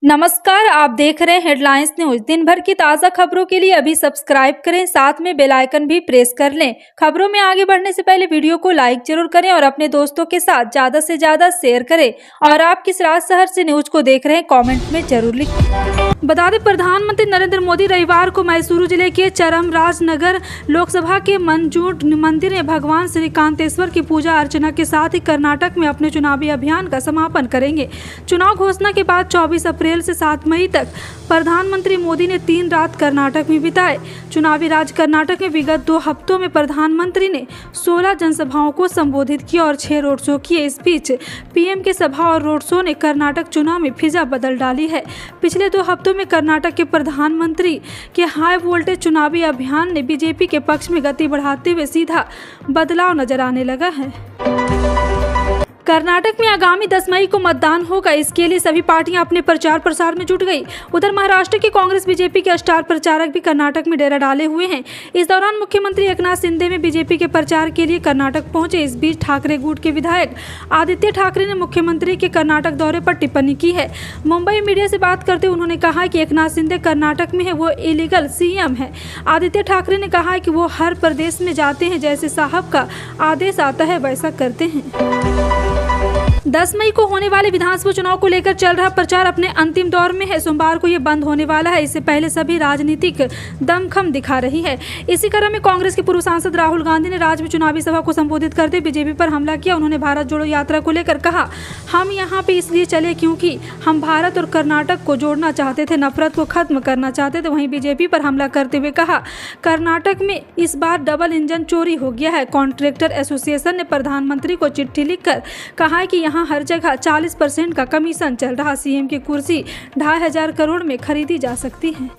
नमस्कार, आप देख रहे हैं हेडलाइंस न्यूज। दिन भर की ताज़ा खबरों के लिए अभी सब्सक्राइब करें, साथ में बेल आइकन भी प्रेस कर लें। खबरों में आगे बढ़ने से पहले वीडियो को लाइक जरूर करें और अपने दोस्तों के साथ ज़्यादा से ज़्यादा शेयर करें। और आप किस राज्य शहर से न्यूज को देख रहे हैं कमेंट में जरूर लिखें। बता दें, प्रधानमंत्री नरेंद्र मोदी रविवार को मैसूरू जिले के चरमराजनगर लोकसभा के मंजूट मंदिर में भगवान श्री कांतेश्वर की पूजा अर्चना के साथ ही कर्नाटक में अपने चुनावी अभियान का समापन करेंगे। चुनाव घोषणा के बाद 24 अप्रैल से 7 मई तक प्रधानमंत्री मोदी ने 3 रात कर्नाटक में बिताए। चुनावी राज्य कर्नाटक में विगत 2 हफ्तों में प्रधानमंत्री ने 16 जनसभाओं को संबोधित किया और 6 रोड शो किए। इस बीच पीएम के सभा और रोड शो ने कर्नाटक चुनाव में फिजा बदल डाली है। पिछले 2 हफ्तों में कर्नाटक के प्रधानमंत्री के हाई वोल्टेज चुनावी अभियान ने बीजेपी के पक्ष में गति बढ़ाते हुए सीधा बदलाव नजर आने लगा है। कर्नाटक में आगामी 10 मई को मतदान होगा। इसके लिए सभी पार्टियां अपने प्रचार प्रसार में जुट गई। उधर महाराष्ट्र की कांग्रेस बीजेपी के स्टार प्रचारक भी कर्नाटक में डेरा डाले हुए हैं। इस दौरान मुख्यमंत्री एकनाथ शिंदे में बीजेपी के प्रचार के लिए कर्नाटक पहुंचे। इस बीच ठाकरे गुट के विधायक आदित्य ठाकरे ने मुख्यमंत्री के कर्नाटक दौरे पर टिप्पणी की है। मुंबई मीडिया से बात करते हुए उन्होंने कहा कि एकनाथ शिंदे कर्नाटक में है, वो इलीगल सीएम है। आदित्य ठाकरे ने कहा कि वो हर प्रदेश में जाते हैं, जैसे साहब का आदेश आता है वैसा करते हैं। 10 मई को होने वाले विधानसभा चुनाव को लेकर चल रहा प्रचार अपने अंतिम दौर में है। सोमवार को ये बंद होने वाला है। इससे पहले सभी राजनीतिक दमखम दिखा रही है। इसी क्रम में कांग्रेस के पूर्व सांसद राहुल गांधी ने राज्य में चुनावी सभा को संबोधित करते बीजेपी पर हमला किया। उन्होंने भारत जोड़ो यात्रा को लेकर कहा, हम यहाँ पे इसलिए चले क्योंकि हम भारत और कर्नाटक को जोड़ना चाहते थे, नफरत को खत्म करना चाहते थे। वहीं बीजेपी पर हमला करते हुए कहा, कर्नाटक में इस बार डबल इंजन चोरी हो गया है। कॉन्ट्रैक्टर एसोसिएशन ने प्रधानमंत्री को चिट्ठी लिखकर कहा है कि यहाँ हर जगह 40% का कमीशन चल रहा। सीएम की कुर्सी 2500 करोड़ में खरीदी जा सकती है।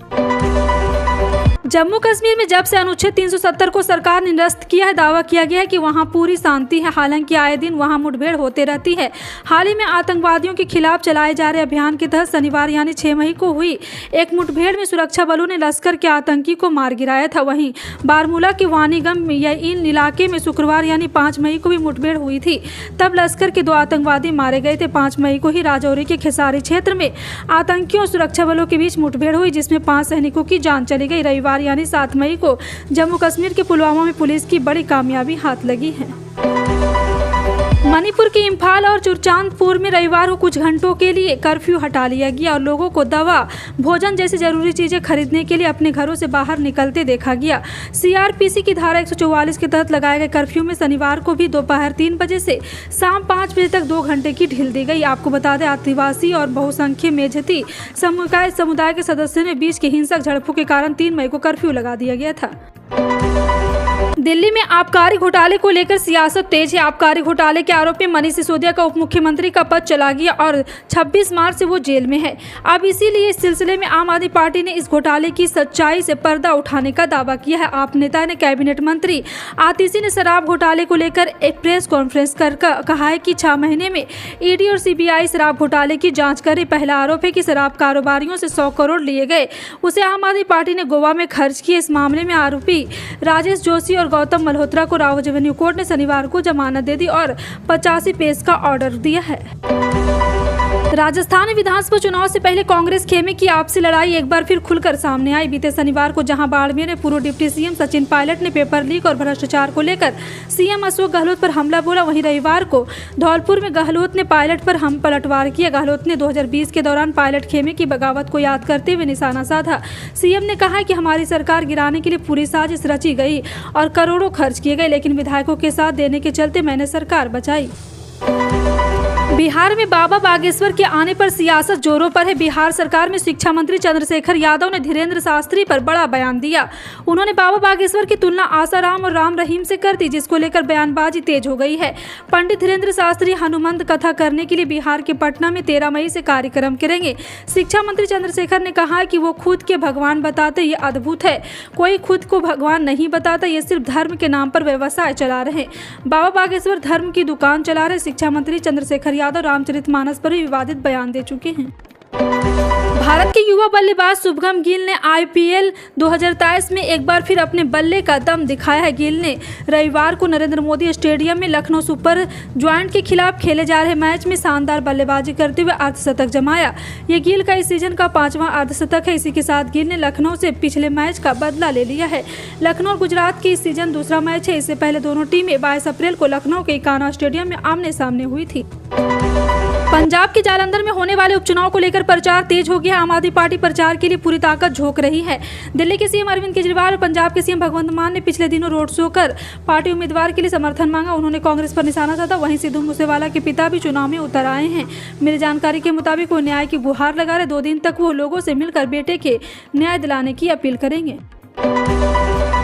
जम्मू कश्मीर में जब से अनुच्छेद 370 को सरकार ने निरस्त किया है, दावा किया गया है कि वहां पूरी शांति है। हालांकि आए दिन वहां मुठभेड़ होते रहती है। हाल ही में आतंकवादियों के खिलाफ चलाए जा रहे अभियान के तहत शनिवार यानी 6 मई को हुई एक मुठभेड़ में सुरक्षा बलों ने लश्कर के आतंकी को मार गिराया था। वहीं बारमूला के वानीगम इन इलाके में शुक्रवार यानी 5 मई को भी मुठभेड़ हुई थी। तब लश्कर के 2 आतंकवादी मारे गए थे। 5 मई को ही राजौरी के खेसारी क्षेत्र में आतंकियों और सुरक्षा बलों के बीच मुठभेड़ हुई, जिसमें 5 सैनिकों की जान चली गई। रविवार यानी 7 मई को जम्मू कश्मीर के पुलवामा में पुलिस की बड़ी कामयाबी हाथ लगी है। मणिपुर के इम्फाल और चुरचांदपुर में रविवार को कुछ घंटों के लिए कर्फ्यू हटा लिया गया और लोगों को दवा, भोजन जैसी जरूरी चीजें खरीदने के लिए अपने घरों से बाहर निकलते देखा गया। सीआरपीसी की धारा 144 के तहत लगाए गए कर्फ्यू में शनिवार को भी दोपहर 3 बजे से शाम 5 बजे तक 2 घंटे की ढील दी गई। आपको बता दें, आदिवासी और बहुसंख्यक मेझती समुदाय के सदस्यों के बीच की हिंसक झड़पों के कारण 3 मई को कर्फ्यू लगा दिया गया था। दिल्ली में आबकारी घोटाले को लेकर सियासत तेज है। आबकारी घोटाले के आरोप में मनीष सिसोदिया का उप मुख्यमंत्री का पद चला गया और 26 मार्च से वो जेल में है। अब इसीलिए इस सिलसिले में आम आदमी पार्टी ने इस घोटाले की सच्चाई से पर्दा उठाने का दावा किया है। आप नेता ने कैबिनेट मंत्री आतिशी ने शराब घोटाले को लेकर एक प्रेस कॉन्फ्रेंस कर कहा है कि 6 महीने में ईडी और सीबीआई शराब घोटाले की जाँच करे। पहला आरोप है कि शराब कारोबारियों से 100 करोड़ लिए गए, उसे आम आदमी पार्टी ने गोवा में खर्च किए। इस मामले में आरोपी राजेश जोशी और गौतम मल्होत्रा को रावत एवेन्यू कोर्ट ने शनिवार को जमानत दे दी और 85 पेश का ऑर्डर दिया है। राजस्थान विधानसभा चुनाव से पहले कांग्रेस खेमे की आपसी लड़ाई एक बार फिर खुलकर सामने आई। बीते शनिवार को जहां बाड़मेर में पूर्व डिप्टी सीएम सचिन पायलट ने पेपर लीक और भ्रष्टाचार को लेकर सीएम अशोक गहलोत पर हमला बोला, वहीं रविवार को धौलपुर में गहलोत ने पायलट पर हम पलटवार किया। गहलोत ने 2020 के दौरान पायलट खेमे की बगावत को याद करते हुए निशाना साधा। सीएम ने कहा कि हमारी सरकार गिराने के लिए पूरी साजिश रची गई और करोड़ों खर्च किए गए, लेकिन विधायकों के साथ देने के चलते मैंने सरकार बचाई। बिहार में बाबा बागेश्वर के आने पर सियासत जोरों पर है। बिहार सरकार में शिक्षा मंत्री चंद्रशेखर यादव ने धीरेन्द्र शास्त्री पर बड़ा बयान दिया। उन्होंने बाबा बागेश्वर की तुलना आसाराम और राम रहीम से कर दी, जिसको लेकर बयानबाजी तेज हो गई है। पंडित धीरेन्द्र शास्त्री हनुमंत कथा करने के लिए बिहार के पटना में 13 मई से कार्यक्रम करेंगे। शिक्षा मंत्री चंद्रशेखर ने कहा कि वो खुद के भगवान बताते, ये अद्भुत है। कोई खुद को भगवान नहीं बताता, ये सिर्फ धर्म के नाम पर व्यवसाय चला रहे। बाबा बागेश्वर धर्म की दुकान चला रहे। शिक्षा मंत्री चंद्रशेखर यादव रामचरितमानस पर भी विवादित बयान दे चुके हैं। भारत के युवा बल्लेबाज शुभमन गिल ने आईपीएल 2023 में एक बार फिर अपने बल्ले का दम दिखाया है। गिल ने रविवार को नरेंद्र मोदी स्टेडियम में लखनऊ सुपर जायंट के खिलाफ खेले जा रहे मैच में शानदार बल्लेबाजी करते हुए अर्धशतक जमाया। ये गिल का इस सीजन का 5वां अर्धशतक है। इसी के साथ गिल ने लखनऊ से पिछले मैच का बदला ले लिया है। लखनऊ और गुजरात की इस सीजन दूसरा मैच है। इससे पहले दोनों टीमें 22 अप्रैल को लखनऊ के इकाना स्टेडियम में आमने सामने हुई थी। पंजाब के जालंधर में होने वाले उपचुनाव को लेकर प्रचार तेज हो गया। आम आदमी पार्टी प्रचार के लिए पूरी ताकत झोंक रही है। दिल्ली के सीएम अरविंद केजरीवाल और पंजाब के सीएम भगवंत मान ने पिछले दिनों रोड शो कर पार्टी उम्मीदवार के लिए समर्थन मांगा। उन्होंने कांग्रेस पर निशाना साधा। वहीं सिद्धू मूसेवाला के पिता भी चुनाव में उतर आए हैं। मिली जानकारी के मुताबिक वो न्याय की गुहार लगा रहे। 2 दिन तक वो लोगों से मिलकर बेटे के न्याय दिलाने की अपील करेंगे।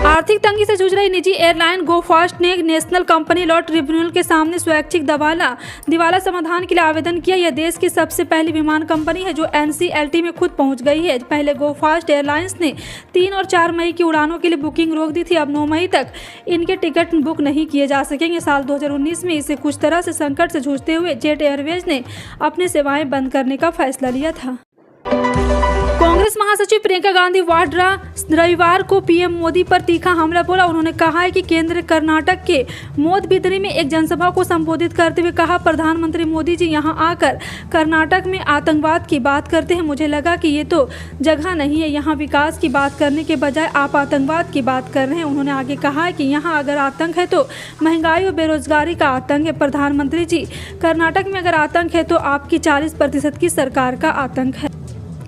आर्थिक तंगी से जूझ रही निजी एयरलाइन गो फास्ट ने नेशनल कंपनी लॉ ट्रिब्यूनल के सामने स्वैच्छिक दिवाला समाधान के लिए आवेदन किया। यह देश की सबसे पहली विमान कंपनी है जो एनसीएलटी में खुद पहुंच गई है। पहले गो फास्ट एयरलाइंस ने 3 और 4 मई की उड़ानों के लिए बुकिंग रोक दी थी। अब 9 मई तक इनके टिकट बुक नहीं किए जा सकेंगे। साल 2019 में इसे कुछ तरह से संकट से जूझते हुए जेट एयरवेज ने अपनी सेवाएं बंद करने का फैसला लिया था। कांग्रेस महासचिव प्रियंका गांधी वाड्रा रविवार को पीएम मोदी पर तीखा हमला बोला। उन्होंने कहा है कि केंद्र कर्नाटक के मोदबिदरी में एक जनसभा को संबोधित करते हुए कहा, प्रधानमंत्री मोदी जी यहां आकर कर्नाटक में आतंकवाद की बात करते हैं। मुझे लगा कि ये तो जगह नहीं है। यहाँ विकास की बात करने के बजाय आप आतंकवाद की बात कर रहे हैं। उन्होंने आगे कहा है कि यहाँ अगर आतंक है तो महंगाई और बेरोजगारी का आतंक है। प्रधानमंत्री जी, कर्नाटक में अगर आतंक है तो आपकी 40% की सरकार का आतंक है।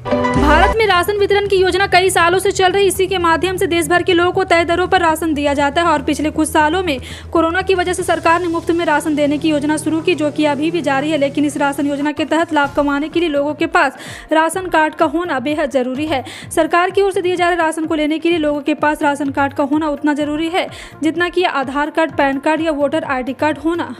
भारत में राशन वितरण की योजना कई सालों से चल रही। इसी के माध्यम से देश भर के लोगों को तय दरों पर राशन दिया जाता है और पिछले कुछ सालों में कोरोना की वजह से सरकार ने मुफ्त में राशन देने की योजना शुरू की, जो कि अभी भी जारी है। लेकिन इस राशन योजना के तहत लाभ कमाने के लिए लोगों के पास राशन कार्ड का होना बेहद जरूरी है। सरकार की ओर से दिए जा रहे राशन को लेने के लिए लोगों के पास राशन कार्ड का होना उतना जरूरी है जितना कि आधार कार्ड, पैन कार्ड या वोटर ID कार्ड होना।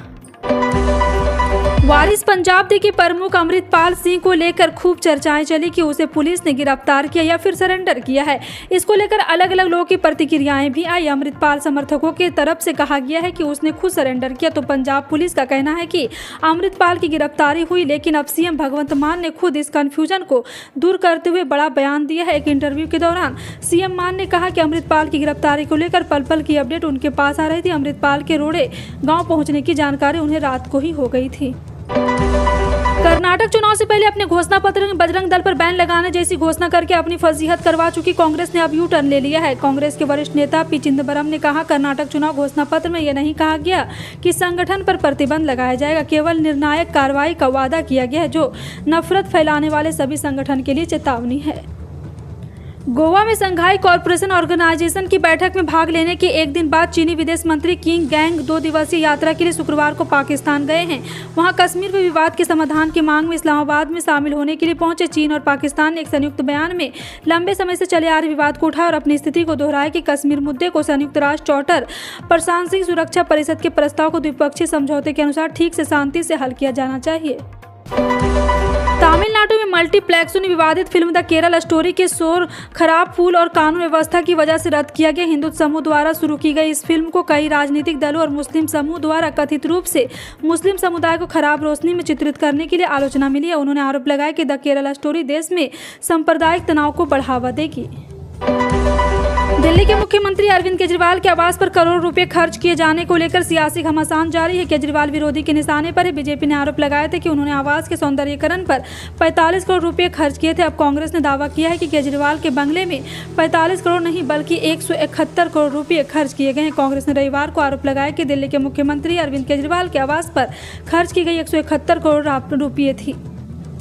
वारिस पंजाब के प्रमुख अमृतपाल सिंह को लेकर खूब चर्चाएं चली कि उसे पुलिस ने गिरफ्तार किया या फिर सरेंडर किया है। इसको लेकर अलग अलग लोगों की प्रतिक्रियाएं भी आई। अमृतपाल समर्थकों की तरफ से कहा गया है कि उसने खुद सरेंडर किया, तो पंजाब पुलिस का कहना है कि अमृतपाल की गिरफ्तारी हुई। लेकिन अब सीएम भगवंत मान ने खुद इस कंफ्यूजन को दूर करते हुए बड़ा बयान दिया है। एक इंटरव्यू के दौरान सीएम मान ने कहा कि अमृतपाल की गिरफ्तारी को लेकर पल पल की अपडेट उनके पास आ रही थी। अमृतपाल के रोड़े गाँव पहुँचने की जानकारी उन्हें रात को ही हो गई थी। कर्नाटक चुनाव से पहले अपने घोषणा पत्र में बजरंग दल पर बैन लगाने जैसी घोषणा करके अपनी फजीहत करवा चुकी कांग्रेस ने अब यू टर्न ले लिया है। कांग्रेस के वरिष्ठ नेता पी चिदंबरम ने कहा, कर्नाटक चुनाव घोषणा पत्र में यह नहीं कहा गया कि संगठन पर प्रतिबंध लगाया जाएगा, केवल निर्णायक कार्रवाई का वादा किया गया है जो नफरत फैलाने वाले सभी संगठन के लिए चेतावनी है। गोवा में संघाई कॉरपोरेशन ऑर्गेनाइजेशन की बैठक में भाग लेने के एक दिन बाद चीनी विदेश मंत्री किंग गैंग 2 दिवसीय यात्रा के लिए शुक्रवार को पाकिस्तान गए हैं। वहां कश्मीर में विवाद के समाधान की मांग में इस्लामाबाद में शामिल होने के लिए पहुंचे। चीन और पाकिस्तान ने एक संयुक्त बयान में लंबे समय से चले आ रहे विवाद को उठाया और अपनी स्थिति को दोहराया कि कश्मीर मुद्दे को संयुक्त राष्ट्र चार्टर प्रशासनिक सुरक्षा परिषद के प्रस्ताव को द्विपक्षीय समझौते के अनुसार ठीक से शांति से हल किया जाना चाहिए। तमिलनाडु में मल्टीप्लेक्सों ने विवादित फिल्म द केरल स्टोरी के शोर खराब फूल और कानून व्यवस्था की वजह से रद्द किया गया। हिंदू समूह द्वारा शुरू की गई इस फिल्म को कई राजनीतिक दलों और मुस्लिम समूह द्वारा कथित रूप से मुस्लिम समुदाय को खराब रोशनी में चित्रित करने के लिए आलोचना मिली है। उन्होंने आरोप लगाया कि द केरल स्टोरी देश में सांप्रदायिक तनाव को बढ़ावा देगी। दिल्ली के मुख्यमंत्री अरविंद केजरीवाल के आवास पर करोड़ों रुपए खर्च किए जाने को लेकर सियासी घमासान जारी है। केजरीवाल विरोधी के निशाने पर है। बीजेपी ने आरोप लगाया था कि उन्होंने आवास के सौंदर्यीकरण पर 45 करोड़ रुपए खर्च किए थे। अब कांग्रेस ने दावा किया है कि केजरीवाल के बंगले में 45 करोड़ नहीं बल्कि 171 करोड़ रुपए खर्च किए गए हैं। कांग्रेस ने रविवार को आरोप लगाया कि दिल्ली के मुख्यमंत्री अरविंद केजरीवाल के आवास पर खर्च की गई 171 करोड़ रुपये थी।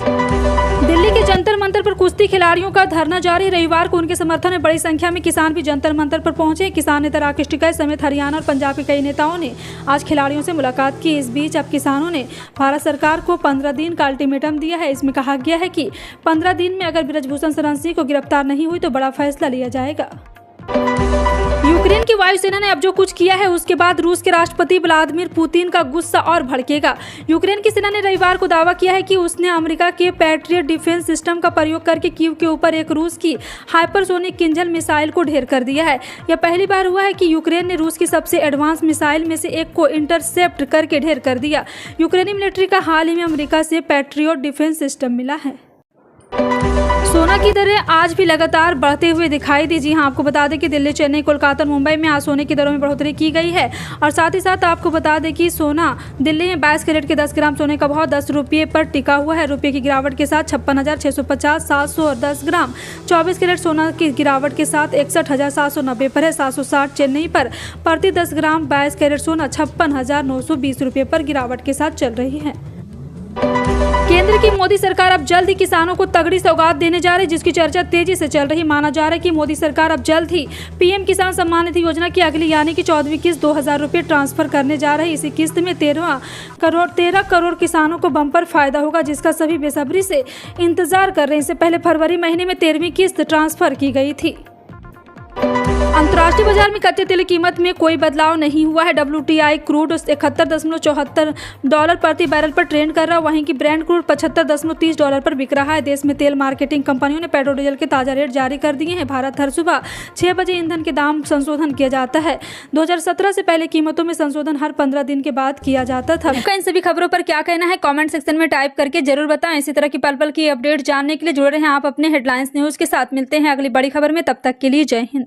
दिल्ली के जंतर मंतर पर कुश्ती खिलाड़ियों का धरना जारी। रविवार को उनके समर्थन में बड़ी संख्या में किसान भी जंतर मंतर पर पहुंचे। किसान नेता राकेश टिकैत समेत हरियाणा और पंजाब के कई नेताओं ने आज खिलाड़ियों से मुलाकात की। इस बीच अब किसानों ने भारत सरकार को 15 दिन का अल्टीमेटम दिया है। इसमें कहा गया है कि 15 दिन में अगर बृजभूषण शरण सिंह को गिरफ्तार नहीं हुई तो बड़ा फैसला लिया जाएगा। यूक्रेन की वायुसेना ने अब जो कुछ किया है उसके बाद रूस के राष्ट्रपति व्लादिमीर पुतिन का गुस्सा और भड़केगा। यूक्रेन की सेना ने रविवार को दावा किया है कि उसने अमेरिका के पैट्रियट डिफेंस सिस्टम का प्रयोग करके कीव के ऊपर एक रूस की हाइपरसोनिक किंजल मिसाइल को ढेर कर दिया है। यह पहली बार हुआ है कि यूक्रेन ने रूस की सबसे एडवांस मिसाइल में से एक को इंटरसेप्ट करके ढेर कर दिया। यूक्रेनी मिलिट्री का हाल ही में अमेरिका से पैट्रियट डिफेंस सिस्टम मिला है। सोना की दरें आज भी लगातार बढ़ते हुए दिखाई दी। जी हां, आपको बता दें कि दिल्ली, चेन्नई, कोलकाता और मुंबई में आज सोने की दरों में बढ़ोतरी की गई है। और साथ ही साथ आपको बता दें कि सोना दिल्ली में 22 कैरेट के 10 ग्राम सोने का भाव 10 रुपये पर टिका हुआ है। रुपये की गिरावट के साथ 56,650, 700 और 10 ग्राम 24 कैरेट सोना की गिरावट के साथ 61,790 पर है। 760 चेन्नई पर प्रति 10 ग्राम 22 कैरेट सोना 56,920 रुपये पर गिरावट के साथ चल रही है। केंद्र की मोदी सरकार अब जल्द ही किसानों को तगड़ी सौगात देने जा रही है, जिसकी चर्चा तेजी से चल रही। माना जा रहा है कि मोदी सरकार अब जल्द ही पीएम किसान सम्मान निधि योजना की अगली यानी कि 14वीं किस्त 2,000 रुपये ट्रांसफर करने जा रही है। इसी किस्त में 13 करोड़ किसानों को बम्पर फायदा होगा, जिसका सभी बेसब्री से इंतजार कर रहे हैं। इससे पहले फरवरी महीने में 13वीं किस्त ट्रांसफर की गई थी। अंतर्राष्ट्रीय बाजार में कच्चे तेल की कीमत में कोई बदलाव नहीं हुआ है। WTI क्रूड 71.74 डॉलर प्रति बैरल पर ट्रेंड कर रहा है, वहीं की ब्रेंट क्रूड 75.30 डॉलर पर बिक रहा है। देश में तेल मार्केटिंग कंपनियों ने पेट्रोल डीजल के ताजा रेट जारी कर दिए हैं। भारत हर सुबह 6 बजे ईंधन के दाम संशोधन किया जाता है। 2017 से पहले कीमतों में संशोधन हर 15 दिन के बाद किया जाता था। आपका इन सभी खबरों पर क्या कहना है, कॉमेंट सेक्शन में टाइप करके जरूर बताएं। इसी तरह की पल पल की अपडेट जानने के लिए जुड़े रहें आप अपने हेडलाइंस न्यूज के साथ। मिलते हैं अगली बड़ी खबर में, तब तक के लिए जय हिंद।